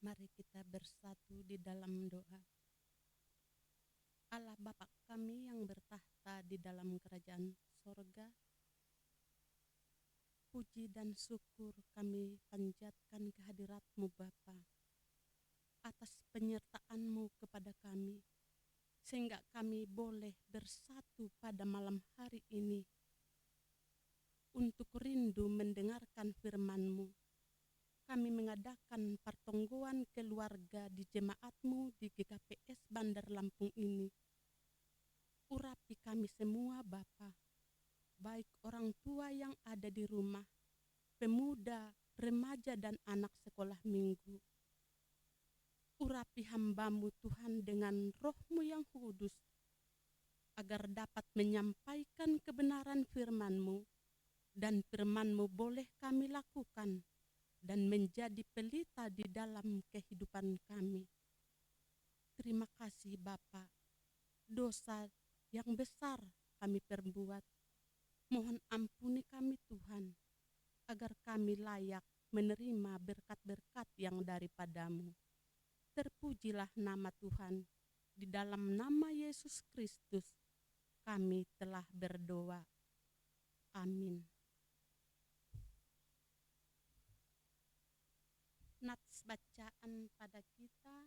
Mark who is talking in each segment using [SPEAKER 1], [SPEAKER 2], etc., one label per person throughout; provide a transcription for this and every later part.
[SPEAKER 1] Mari kita bersatu di dalam doa. Allah Bapa kami yang bertahta di dalam kerajaan sorga, puji dan syukur kami panjatkan kehadirat-Mu Bapa atas penyertaan-Mu kepada kami, sehingga kami boleh bersatu pada malam hari ini untuk rindu mendengarkan firman-Mu. Kami mengadakan pertongguan keluarga di jemaat-Mu di GKPS Bandar Lampung ini. Urapi kami semua Bapa, baik orang tua yang ada di rumah, pemuda, remaja dan anak sekolah minggu. Urapi hamba-Mu Tuhan dengan Roh-Mu yang kudus, agar dapat menyampaikan kebenaran firman-Mu, dan firman-Mu boleh kami lakukan dan menjadi pelita di dalam kehidupan kami. Terima kasih Bapa, dosa yang besar kami perbuat. Mohon ampuni kami Tuhan, agar kami layak menerima berkat-berkat yang daripada-Mu. Terpujilah nama Tuhan. Di dalam nama Yesus Kristus kami telah berdoa. Amin. Nats bacaan pada kita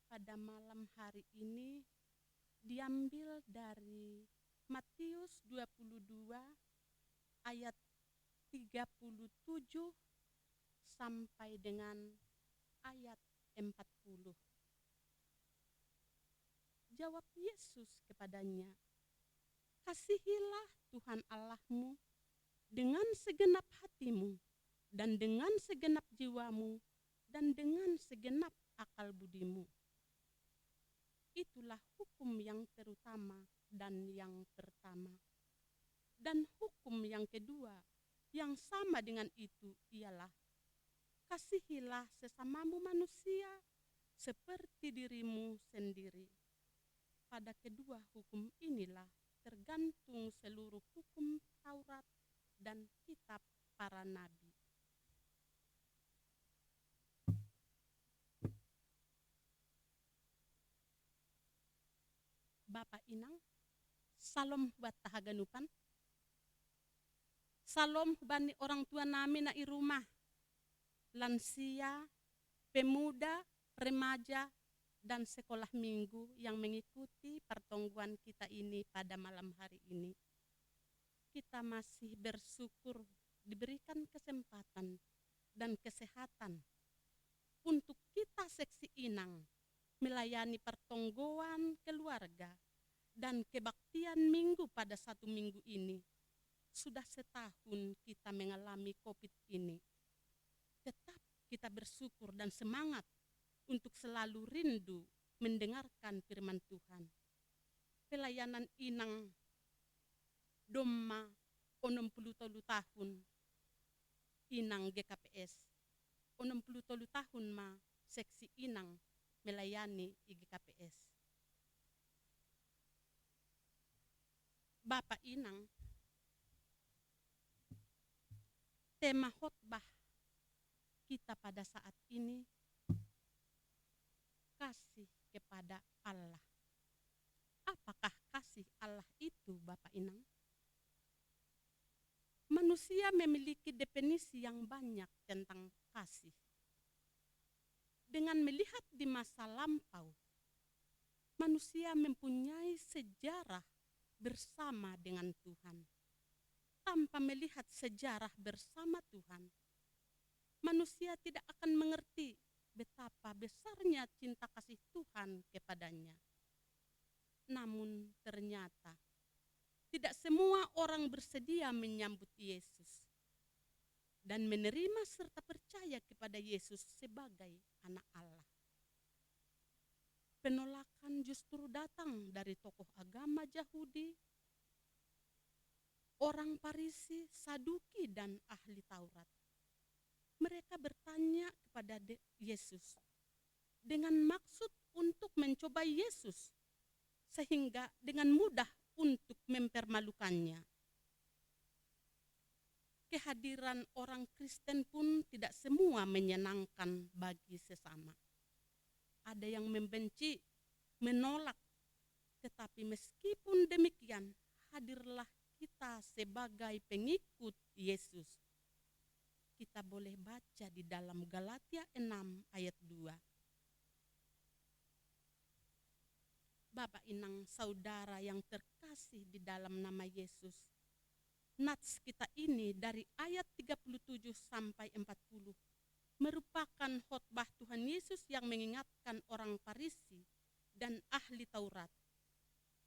[SPEAKER 1] pada malam hari ini diambil dari Matius 22 ayat 37 sampai dengan ayat 40. Jawab Yesus kepadanya, "Kasihilah Tuhan Allahmu dengan segenap hatimu, dan dengan segenap jiwamu, dan dengan segenap akal budimu. Itulah hukum yang terutama dan yang pertama. Dan hukum yang kedua, yang sama dengan itu ialah, kasihilah sesamamu manusia seperti dirimu sendiri. Pada kedua hukum inilah tergantung seluruh hukum Taurat dan kitab para nabi." Bapak Inang, salam buat tahaganupan. Salam bani orang tua nami na i rumah, lansia, pemuda, remaja, dan sekolah minggu yang mengikuti pertongguan kita ini pada malam hari ini. Kita masih bersyukur diberikan kesempatan dan kesehatan untuk kita seksi Inang melayani pertongguan keluarga dan kebaktian minggu pada satu minggu ini. Sudah setahun kita mengalami COVID ini. Tetap kita bersyukur dan semangat untuk selalu rindu mendengarkan firman Tuhan. Pelayanan Inang Doma 63 tahun Inang GKPS, 63 tahun ma seksi Inang melayani IGKPS. Bapak Inang, tema khotbah kita pada saat ini, kasih kepada Allah. Apakah kasih Allah itu, Bapak Inang? Manusia memiliki definisi yang banyak tentang kasih. Dengan melihat di masa lampau, manusia mempunyai sejarah bersama dengan Tuhan. Tanpa melihat sejarah bersama Tuhan, manusia tidak akan mengerti betapa besarnya cinta kasih Tuhan kepadanya. Namun ternyata tidak semua orang bersedia menyambut Yesus dan menerima serta percaya kepada Yesus sebagai anak Allah. Penolakan justru datang dari tokoh agama Yahudi, orang Farisi, Saduki, dan ahli Taurat. Mereka bertanya kepada Yesus dengan maksud untuk mencoba Yesus, sehingga dengan mudah untuk mempermalukannya. kehadiran orang Kristen pun tidak semua menyenangkan bagi sesama. Ada yang membenci, menolak, tetapi meskipun demikian, hadirlah kita sebagai pengikut Yesus. Kita boleh baca di dalam Galatia 6 ayat 2. Bapak Inang saudara yang terkasih di dalam nama Yesus, nats kita ini dari ayat 37 sampai 40 merupakan khotbah Tuhan Yesus yang mengingatkan orang Farisi dan ahli Taurat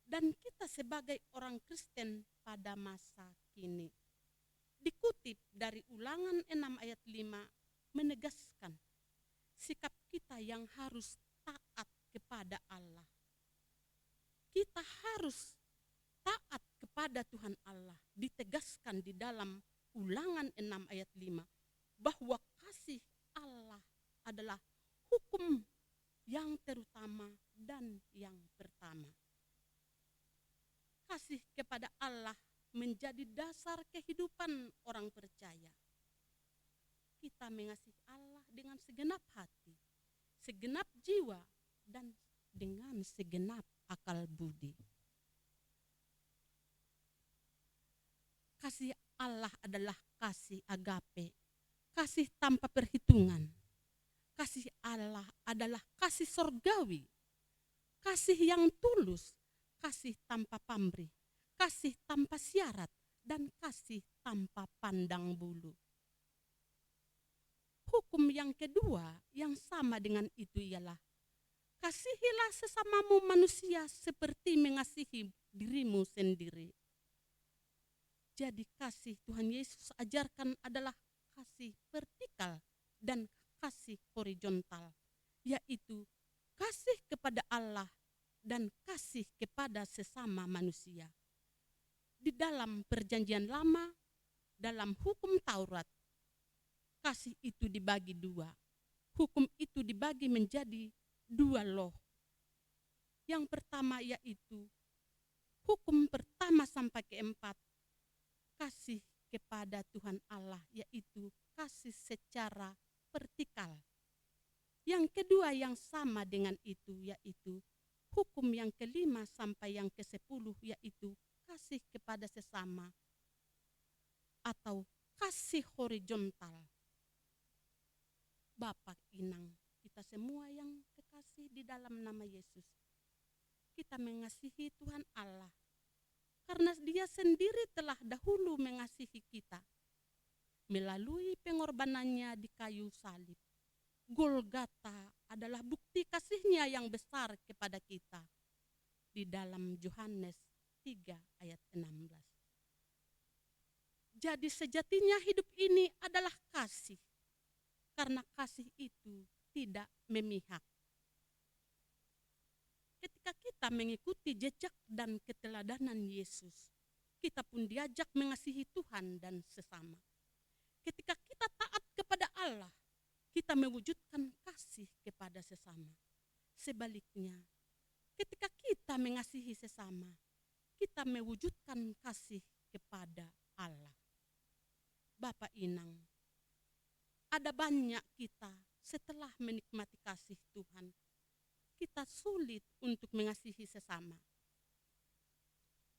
[SPEAKER 1] dan kita sebagai orang Kristen pada masa kini. Dikutip dari Ulangan 6 ayat 5 menegaskan sikap kita yang harus taat kepada Allah. Kita harus taat kepada Tuhan Allah. Ditegaskan di dalam Ulangan 6 ayat 5 bahwa kasih Allah adalah hukum yang terutama dan yang pertama. Kasih kepada Allah menjadi dasar kehidupan orang percaya. Kita mengasihi Allah dengan segenap hati, segenap jiwa, dan dengan segenap akal budi. Kasih Allah adalah kasih agape, kasih tanpa perhitungan. Kasih Allah adalah kasih sorgawi, kasih yang tulus, kasih tanpa pamrih, kasih tanpa syarat, dan kasih tanpa pandang bulu. Hukum yang kedua yang sama dengan itu ialah kasihilah sesamamu manusia seperti mengasihi dirimu sendiri. Jadi kasih Tuhan Yesus ajarkan adalah kasih vertikal dan kasih horizontal, yaitu kasih kepada Allah dan kasih kepada sesama manusia. Di dalam perjanjian lama, dalam hukum Taurat, kasih itu dibagi dua. Hukum itu dibagi menjadi dua loh. Yang pertama yaitu hukum pertama sampai keempat, kasih kepada Tuhan Allah, yaitu kasih secara vertikal. Yang kedua yang sama dengan itu yaitu hukum yang kelima sampai yang ke-10, yaitu kasih kepada sesama atau kasih horizontal. Bapak Inang, kita semua yang kekasih di dalam nama Yesus, kita mengasihi Tuhan Allah karena Dia sendiri telah dahulu mengasihi kita melalui pengorbanannya di kayu salib. Golgota adalah bukti kasih-Nya yang besar kepada kita di dalam Yohanes 3 ayat 16. Jadi sejatinya hidup ini adalah kasih, karena kasih itu tidak memihak. Ketika kita mengikuti jejak dan keteladanan Yesus, kita pun diajak mengasihi Tuhan dan sesama. Ketika kita taat kepada Allah, kita mewujudkan kasih kepada sesama. Sebaliknya, ketika kita mengasihi sesama, kita mewujudkan kasih kepada Allah. Bapak Inang, ada banyak kita setelah menikmati kasih Tuhan, kita sulit untuk mengasihi sesama.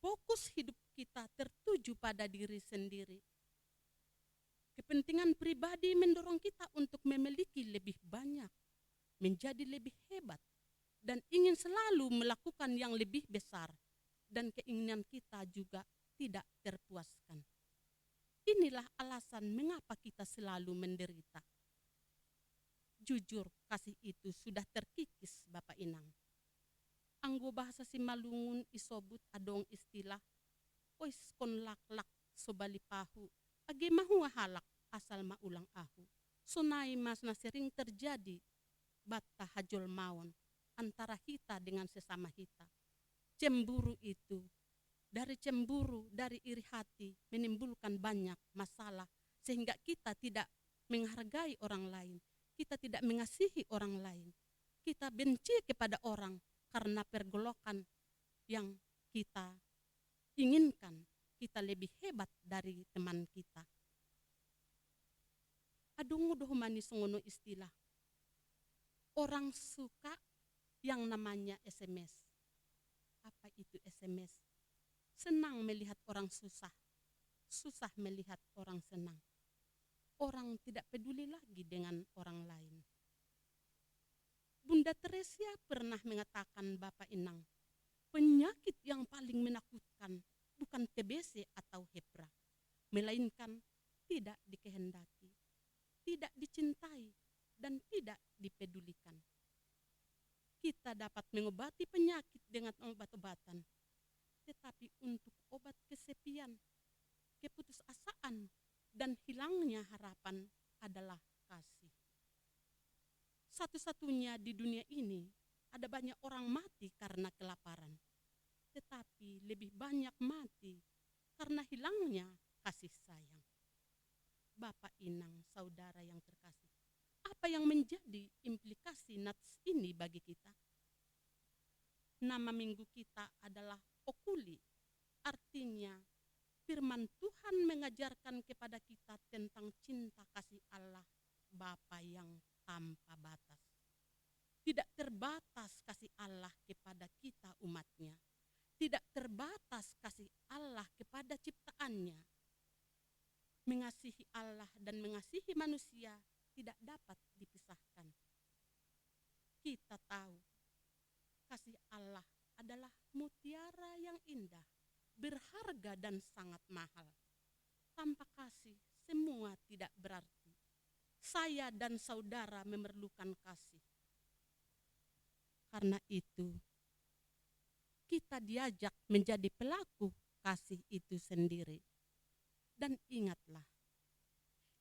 [SPEAKER 1] Fokus hidup kita tertuju pada diri sendiri. Kepentingan pribadi mendorong kita untuk memiliki lebih banyak, menjadi lebih hebat, dan ingin selalu melakukan yang lebih besar, dan keinginan kita juga tidak terpuaskan. Inilah alasan mengapa kita selalu menderita. Jujur, kasih itu sudah terkikis, Bapak Inang. Anggo bahasa Simalungun isobut adong istilah, ois kon lak-lak sobalipahu, age mahu halak asal maulang ahu. Sunai mas na sering terjadi bata hajol mawon antara kita dengan sesama kita. Cemburu itu, dari iri hati menimbulkan banyak masalah sehingga kita tidak menghargai orang lain. Kita tidak mengasihi orang lain. Kita benci kepada orang karena pergolakan yang kita inginkan. Kita lebih hebat dari teman kita. Adungu doh manis ngono istilah. Orang suka yang namanya SMS. Apa itu SMS? Senang melihat orang susah. Susah melihat orang senang. Orang tidak peduli lagi dengan orang lain. Bunda Teresia pernah mengatakan Bapak Inang, penyakit yang paling menakutkan bukan TBC atau Hepra, melainkan tidak dikehendaki, tidak dicintai, dan tidak dipedulikan. Kita dapat mengobati penyakit dengan obat-obatan, tetapi untuk obat kesepian, keputusasaan, dan hilangnya harapan adalah kasih. Satu-satunya di dunia ini ada banyak orang mati karena kelaparan, tetapi lebih banyak mati karena hilangnya kasih sayang. Bapak Inang, saudara yang terkasih, apa yang menjadi implikasi nats ini bagi kita? Nama minggu kita adalah Okuli, artinya firman Tuhan mengajarkan kepada kita tentang cinta kasih Allah Bapa yang tanpa batas. Tidak terbatas kasih Allah kepada kita umatnya. Tidak terbatas kasih Allah kepada ciptaannya. Mengasihi Allah dan mengasihi manusia tidak dapat dipisahkan. Kita tahu kasih Allah adalah mutiara yang indah, berharga dan sangat mahal. Tanpa kasih semua tidak berarti. Saya dan saudara memerlukan kasih. Karena itu, kita diajak menjadi pelaku kasih itu sendiri. Dan ingatlah,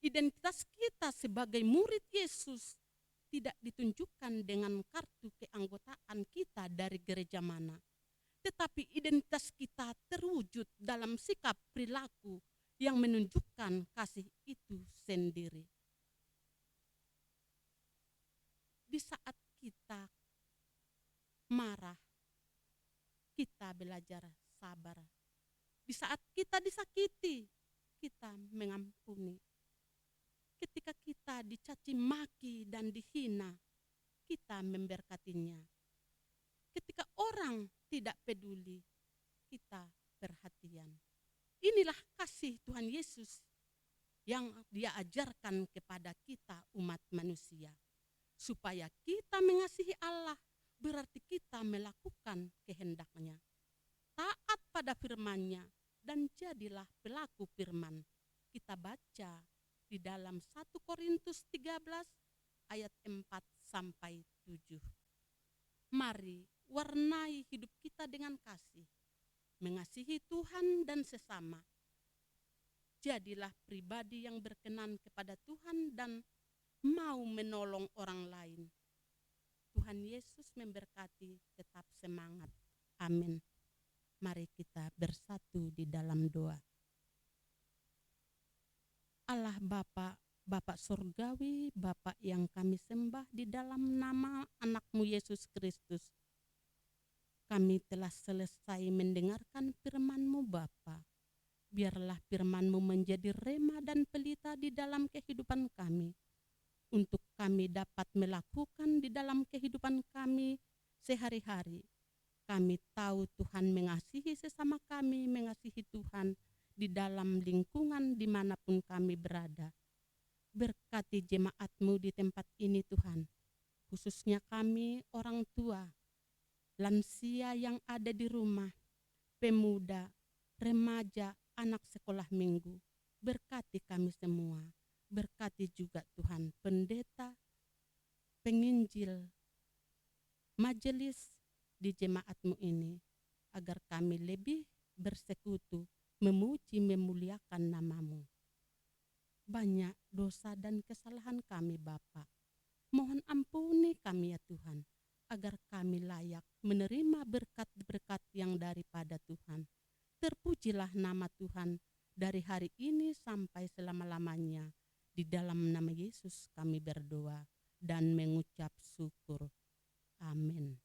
[SPEAKER 1] identitas kita sebagai murid Yesus tidak ditunjukkan dengan kartu keanggotaan kita dari gereja mana, tetapi identitas kita terwujud dalam sikap perilaku yang menunjukkan kasih itu sendiri. Di saat kita marah, kita belajar sabar. Di saat kita disakiti, kita mengampuni. Ketika kita dicaci maki dan dihina, kita memberkatinya. Ketika orang tidak peduli, kita perhatian. Inilah kasih Tuhan Yesus yang Dia ajarkan kepada kita umat manusia. Supaya kita mengasihi Allah, berarti kita melakukan kehendak-Nya. Taat pada firman-Nya dan jadilah pelaku firman. Kita baca di dalam 1 Korintus 13 ayat 4 sampai 7. Mari warnai hidup kita dengan kasih, mengasihi Tuhan dan sesama. Jadilah pribadi yang berkenan kepada Tuhan dan mau menolong orang lain. Tuhan Yesus memberkati, tetap semangat. Amin. Mari kita bersatu di dalam doa. Allah Bapa, Bapa Surgawi, Bapa yang kami sembah di dalam nama anak-Mu Yesus Kristus. Kami telah selesai mendengarkan firman-Mu Bapa. Biarlah firman-Mu menjadi rema dan pelita di dalam kehidupan kami, untuk kami dapat melakukan di dalam kehidupan kami sehari-hari. Kami tahu Tuhan mengasihi sesama kami, mengasihi Tuhan di dalam lingkungan dimanapun kami berada. Berkati jemaat-Mu di tempat ini Tuhan, khususnya kami orang tua, lansia yang ada di rumah, pemuda, remaja, anak sekolah minggu. Berkati kami semua. Berkati juga Tuhan pendeta, penginjil, majelis di jemaat-Mu ini, agar kami lebih bersekutu, memuji, memuliakan nama-Mu. Banyak dosa dan kesalahan kami Bapa. Mohon ampuni kami ya Tuhan, agar kami layak menerima berkat-berkat yang daripada Tuhan. Terpujilah nama Tuhan dari hari ini sampai selama-lamanya. Di dalam nama Yesus kami berdoa dan mengucap syukur. Amin.